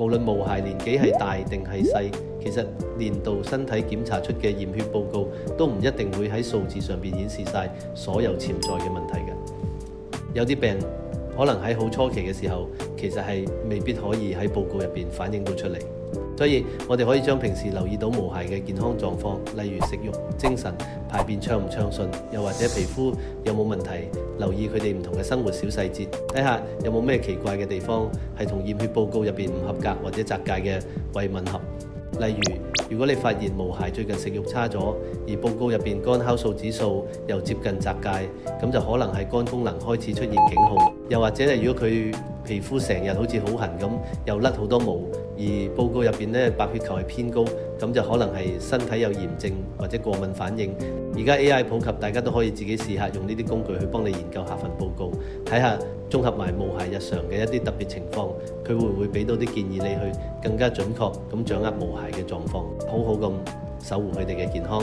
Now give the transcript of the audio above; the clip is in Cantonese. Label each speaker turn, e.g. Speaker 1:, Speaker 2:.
Speaker 1: 無論毛孩年紀係大定係細，其實年度身體檢查出嘅驗血報告都唔一定會喺數字上邊顯示晒所有潛在嘅問題嘅。有啲病可能喺好初期嘅時候，其實係未必可以喺報告入邊反映到出嚟。所以我哋可以將平時留意到毛孩嘅健康狀況，例如食慾、精神、排便暢唔暢順，又或者皮膚有冇問題，留意佢哋唔同嘅生活小細節，睇下有冇咩奇怪嘅地方係同驗血報告入邊唔合格或者責誡嘅未吻合。例如，如果你發現毛孩最近食慾差咗，而報告入邊肝酵素指數又接近責誡，咁就可能係肝功能開始出現警號。又或者係如果佢皮膚成日好似好痕咁，又甩好多毛，而報告入邊咧白血球係偏高，咁就可能係身體有炎症或者過敏反應。而家 AI 普及，大家都可以自己試下用呢啲工具去幫你研究下份報告，睇下綜合埋毛孩日常嘅一啲特別情況，佢會唔會俾到啲建議你去更加準確咁掌握毛孩嘅狀況，好好咁守護佢哋嘅健康。